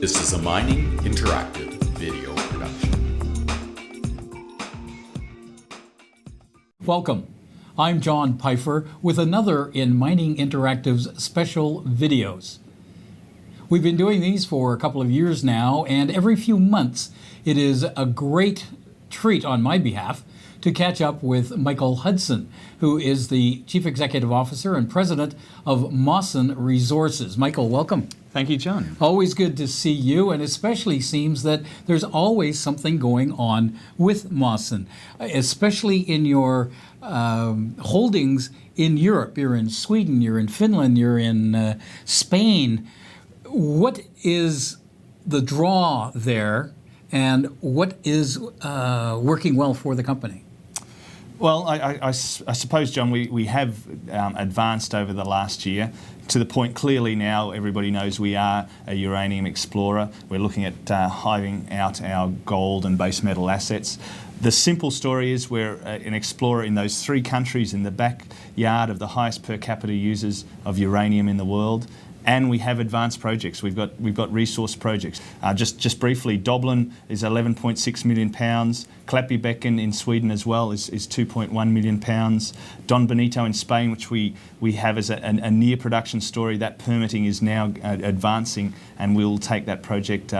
This is a Mining Interactive video production. Welcome. I'm John Pifer with another in Mining Interactive's special videos. We've been doing these for a couple of years now, and every few months it is a great treat on my behalf to catch up with Michael Hudson, who is the Chief Executive Officer and President of Mawson Resources. Michael, welcome. Thank you, John. Always good to see you, and especially seems that there's always something going on with Mawson, especially in your holdings in Europe. You're in Sweden, you're in Finland, you're in Spain. What is the draw there, and what is working well for the company? Well, I suppose, John, we have advanced over the last year to the point clearly now everybody knows we are a uranium explorer. We're looking at hiving out our gold and base metal assets. The simple story is we're an explorer in those three countries in the backyard of the highest per capita users of uranium in the world. And we have advanced projects. We've got resource projects. Just briefly, Dublin is 11.6 million pounds. Clappy-Becken in Sweden as well is 2.1 million pounds. Don Benito in Spain, which we have as a near production story, that permitting is now advancing, and we'll take that project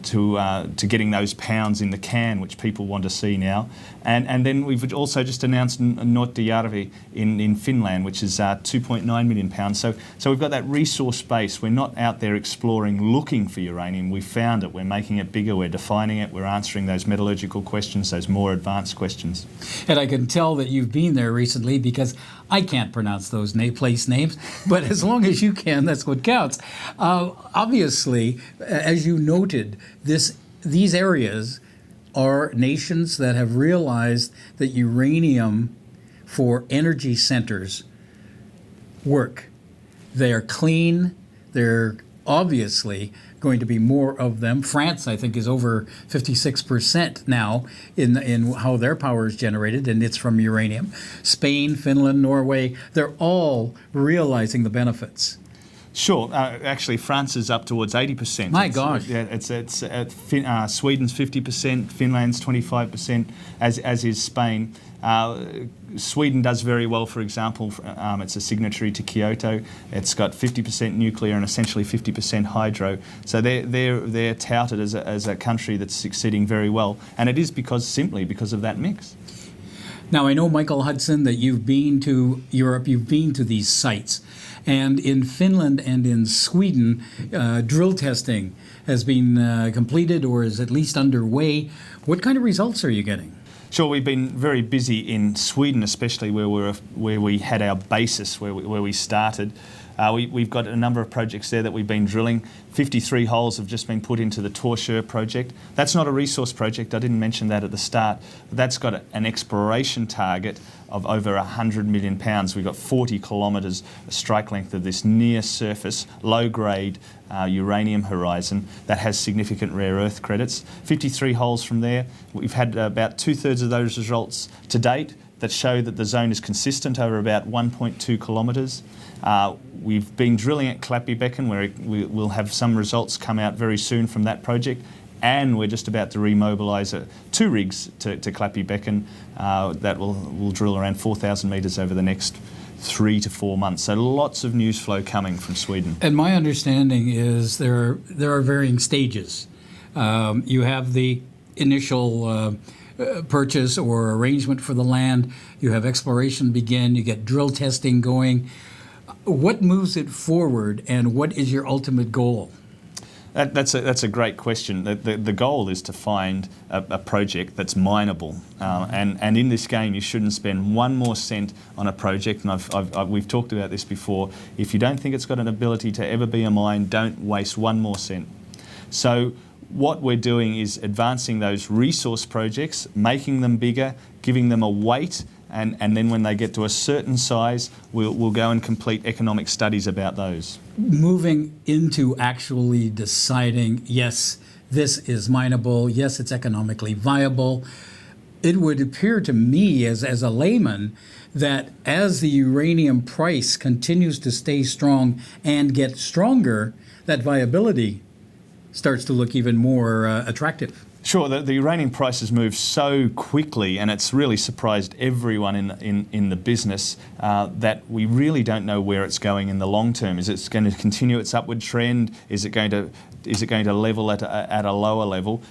to getting those pounds in the can, which people want to see now. And then we've also just announced Nuottajärvi in Finland, which is 2.9 million pounds. So we've got that resource base. We're not out there exploring, looking for uranium. We found it. We're making it bigger. We're defining it. We're answering those metallurgical questions, those more advanced questions. And I can tell that you've been there recently because I can't pronounce those place names, but as long as you can, that's what counts. Obviously, as you noted, these areas are nations that have realized that uranium for energy centers work. They are clean. They're obviously going to be more of them. France, I think, is over 56% now in how their power is generated, and it's from uranium. Spain, Finland, Norway, they're all realizing the benefits. Sure. Actually, France is up towards 80%. My gosh. Yeah, it's Sweden's 50%, Finland's 25%, as is Spain. Sweden does very well, for example. It's a signatory to Kyoto. It's got 50% nuclear and essentially 50% hydro. So they're touted as a country that's succeeding very well, and it is simply because of that mix. Now, I know, Michael Hudson, that you've been to Europe, you've been to these sites. And in Finland and in Sweden, drill testing has been completed or is at least underway. What kind of results are you getting? Sure, we've been very busy in Sweden, especially where we had our basis, where we started. We've got a number of projects there that we've been drilling. 53 holes have just been put into the Torsjö project. That's not a resource project, I didn't mention that at the start. But that's got an exploration target of over 100 million pounds. We've got 40 kilometres strike length of this near surface, low grade uranium horizon that has significant rare earth credits. 53 holes from there. We've had about 2/3 of those results to date that show that the zone is consistent over about 1.2 kilometres. We've been drilling at Clappy-Becken, where we'll have some results come out very soon from that project, and we're just about to remobilise 2 rigs to Clappy-Becken that will drill around 4,000 metres over the next 3 to 4 months. So lots of news flow coming from Sweden. And my understanding is there are varying stages. You have the initial purchase or arrangement for the land. You have exploration begin. You get drill testing going. What moves it forward, and what is your ultimate goal? That's a great question. The goal is to find a project that's mineable, and in this game you shouldn't spend one more cent on a project. And we've talked about this before. If you don't think it's got an ability to ever be a mine, don't waste one more cent. So what we're doing is advancing those resource projects, making them bigger, giving them a weight, and then when they get to a certain size, we'll go and complete economic studies about those. Moving into actually deciding, yes, this is mineable, yes, it's economically viable, it would appear to me as a layman that as the uranium price continues to stay strong and get stronger, that viability starts to look even more attractive. Sure, the uranium prices move so quickly, and it's really surprised everyone in the business that we really don't know where it's going in the long term. Is it going to continue its upward trend? Is it going to level at a lower level?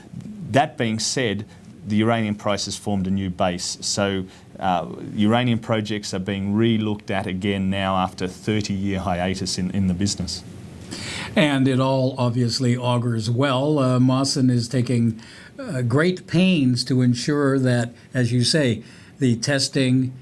That being said, the uranium price has formed a new base. So uranium projects are being re-looked at again now after a 30-year hiatus in the business. And it all obviously augurs well. Mawson is taking great pains to ensure that, as you say, the testing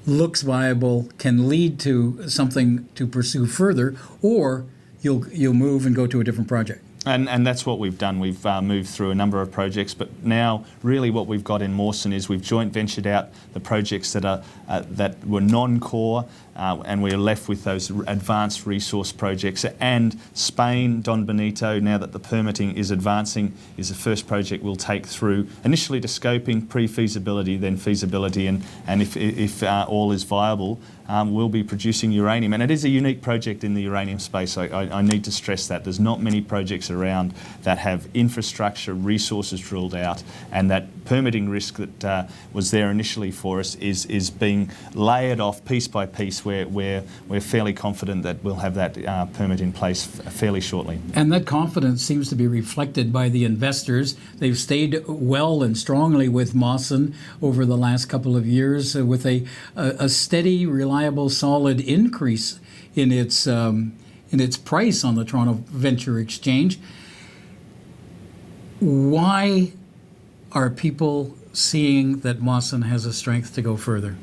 looks viable, can lead to something to pursue further, or you'll move and go to a different project. And that's what we've done. We've moved through a number of projects, but now really what we've got in Mawson is we've joint ventured out the projects that were non-core, and we're left with those advanced resource projects. And Spain, Don Benito, now that the permitting is advancing, is the first project we'll take through initially to scoping, pre-feasibility, then feasibility, and if all is viable, we'll be producing uranium. And it is a unique project in the uranium space. I need to stress that. There's not many projects around that have infrastructure, resources drilled out, and that permitting risk that was there initially for us is being layered off piece by piece, where we're fairly confident that we'll have that permit in place fairly shortly. And that confidence seems to be reflected by the investors. They've stayed well and strongly with Mawson over the last couple of years with a steady, reliable, solid increase in its price on the Toronto Venture Exchange. Why are people seeing that Mawson has a strength to go further?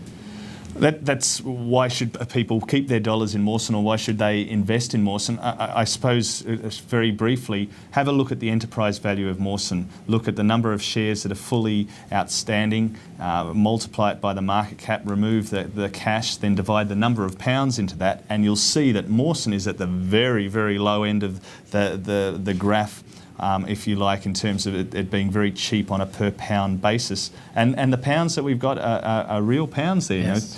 That's why should people keep their dollars in Mawson, or why should they invest in Mawson? I suppose, very briefly, have a look at the enterprise value of Mawson. Look at the number of shares that are fully outstanding, multiply it by the market cap, remove the cash, then divide the number of pounds into that, and you'll see that Mawson is at the very, very low end of the graph. If you like, in terms of it being very cheap on a per pound basis, and the pounds that we've got are real pounds there. Yes.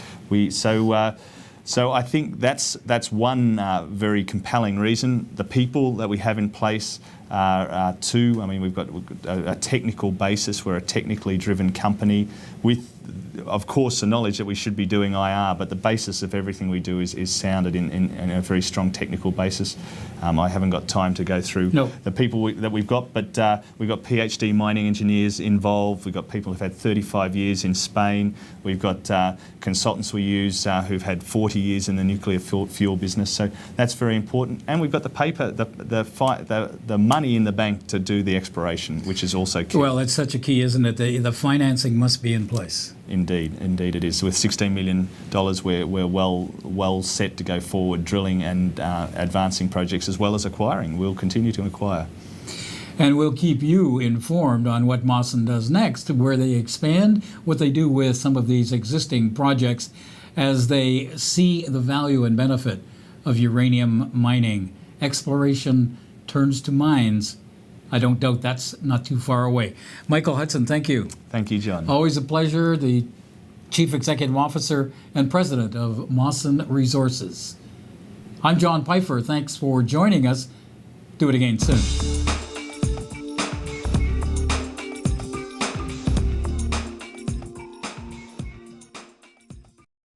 So I think that's one very compelling reason. The people that we have in place are two. I mean, we've got a technical basis. We're a technically driven company with, of course, the knowledge that we should be doing IR, but the basis of everything we do is sounded in a very strong technical basis. I haven't got time to go through the people that we've got, but we've got PhD mining engineers involved. We've got people who've had 35 years in Spain. We've got consultants we use who've had 40 years in the nuclear fuel business. So that's very important. And we've got the paper, the money in the bank to do the exploration, which is also key. Well, that's such a key, isn't it? The financing must be in place. Indeed it is. With $16 million, we're well set to go forward, drilling and advancing projects as well as acquiring. We'll continue to acquire. And we'll keep you informed on what Mawson does next, where they expand, what they do with some of these existing projects as they see the value and benefit of uranium mining. Exploration turns to mines. I don't doubt that's not too far away. Michael Hudson, thank you. Thank you, John. Always a pleasure. The Chief Executive Officer and President of Mawson Resources. I'm John Pifer. Thanks for joining us. Do it again soon.